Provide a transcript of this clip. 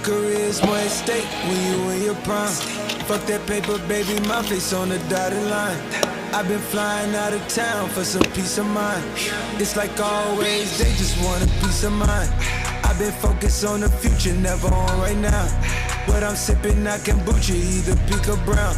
career's more at stake when you in your prime. Fuck that paper, baby, my face on the dotted line. I've been flying out of town for some peace of mind. It's like always, they just want a piece of mind. I've been focused on the future, never on right now. But I'm sipping that kombucha, either pink or brown.